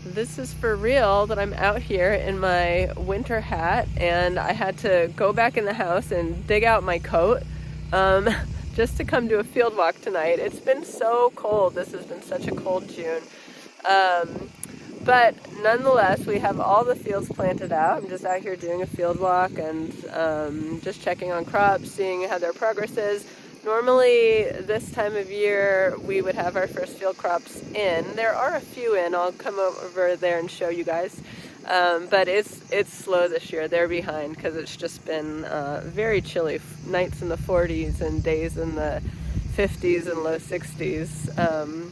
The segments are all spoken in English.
This is for real that I'm out here in my winter hat, and I had to go back in the house and dig out my coat um, just to come to a field walk tonight. It's been so cold. This has been such a cold June. Um, but nonetheless, we have all the fields planted out. I'm just out here doing a field walk and just checking on crops, seeing how their progress is. Normally, this time of year, we would have our first field crops in. There are a few in. I'll come over there and show you guys. But it's slow this year. They're behind because it's just been very chilly. Nights in the 40s and days in the 50s and low 60s.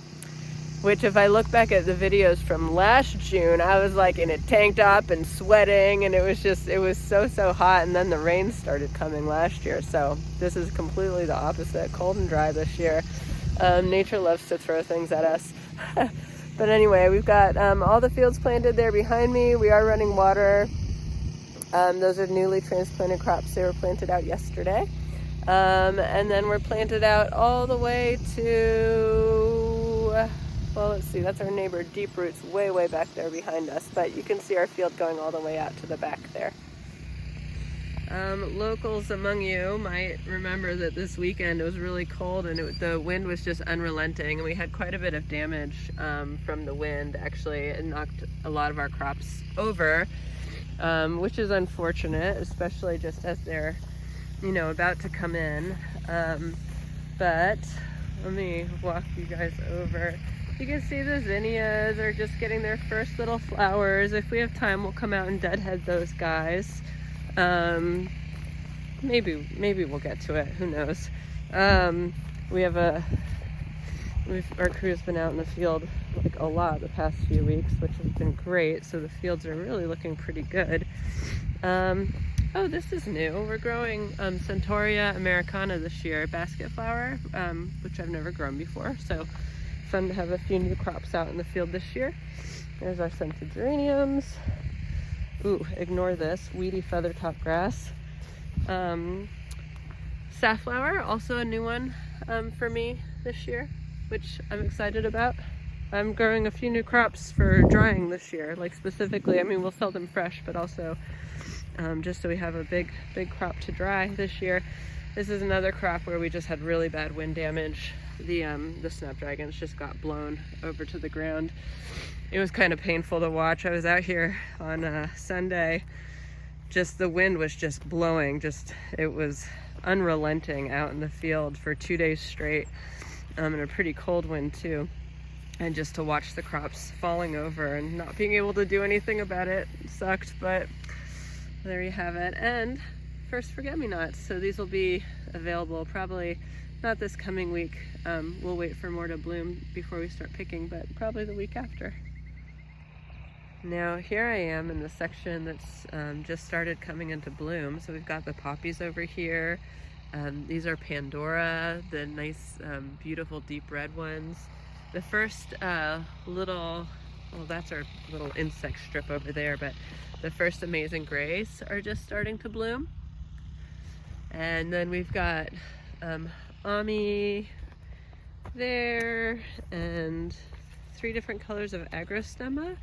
Which, if I look back at the videos from last June, I was like in a tank top and sweating, and it was so hot, and then the rain started coming last year. So this is completely the opposite, cold and dry this year. Nature loves to throw things at us. But anyway, we've got all the fields planted there behind me. We are running water. Those are newly transplanted crops. They were planted out yesterday. And then we're planted out all the way to... well, let's see, that's our neighbor Deep Roots way back there behind us, but you can see our field going all the way out to the back there. Locals among you might remember that this weekend it was really cold and the wind was just unrelenting, and we had quite a bit of damage from the wind. Actually, it knocked a lot of our crops over, which is unfortunate, especially just as they're, about to come in. But let me walk you guys over. You can see the zinnias are just getting their first little flowers. If we have time, we'll come out and deadhead those guys. Maybe we'll get to it. Who knows? Our crew's been out in the field like a lot the past few weeks, which has been great. So the fields are really looking pretty good. Oh, this is new. We're growing Centaurea americana this year, basket flower, which I've never grown before. So fun to have a few new crops out in the field this year. There's our scented geraniums. Ooh, ignore this, weedy feathertop grass. Safflower, also a new one for me this year, which I'm excited about. I'm growing a few new crops for drying this year, like specifically, we'll sell them fresh, but also just so we have a big crop to dry this year. This is another crop where we just had really bad wind damage. The snapdragons just got blown over to the ground. It was kind of painful to watch. I was out here on Sunday. Just the wind was just blowing. It was unrelenting out in the field for 2 days straight, and a pretty cold wind too. And just to watch the crops falling over and not being able to do anything about it sucked, but there you have it. And first forget-me-nots. So these will be available probably not this coming week. We'll wait for more to bloom before we start picking, but probably the week after. Now here I am in the section that's just started coming into bloom. So we've got the poppies over here. These are Pandora, the nice, beautiful deep red ones. The first that's our little insect strip over there, but the first amazing grace are just starting to bloom. And then we've got Ami there, and 3 different colors of agrostemma.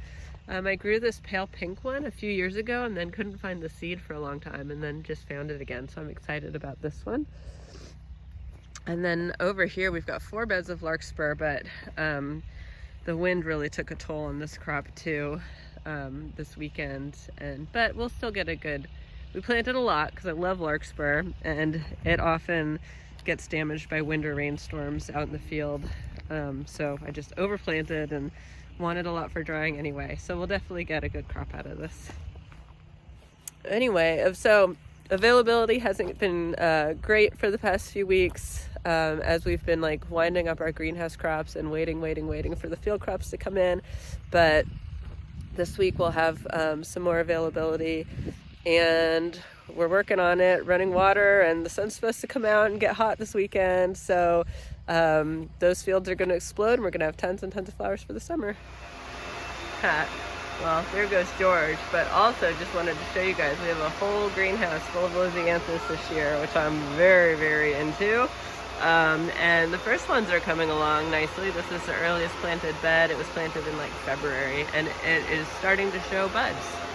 I grew this pale pink one a few years ago and then couldn't find the seed for a long time, and then just found it again, so I'm excited about this one. And then over here we've got 4 beds of larkspur, but the wind really took a toll on this crop too this weekend, but we'll still get we planted a lot because I love larkspur, and it often gets damaged by wind or rainstorms out in the field. So I just overplanted and wanted a lot for drying anyway. So we'll definitely get a good crop out of this. Anyway, so availability hasn't been great for the past few weeks as we've been winding up our greenhouse crops and waiting for the field crops to come in. But this week we'll have some more availability, and we're working on it, running water, and the sun's supposed to come out and get hot this weekend. So those fields are going to explode, and we're going to have tons and tons of flowers for the summer. Well, there goes George, but also just wanted to show you guys, we have a whole greenhouse full of Lisianthus this year, which I'm very into. And the first ones are coming along nicely. This is the earliest planted bed. It was planted in like February, and it is starting to show buds.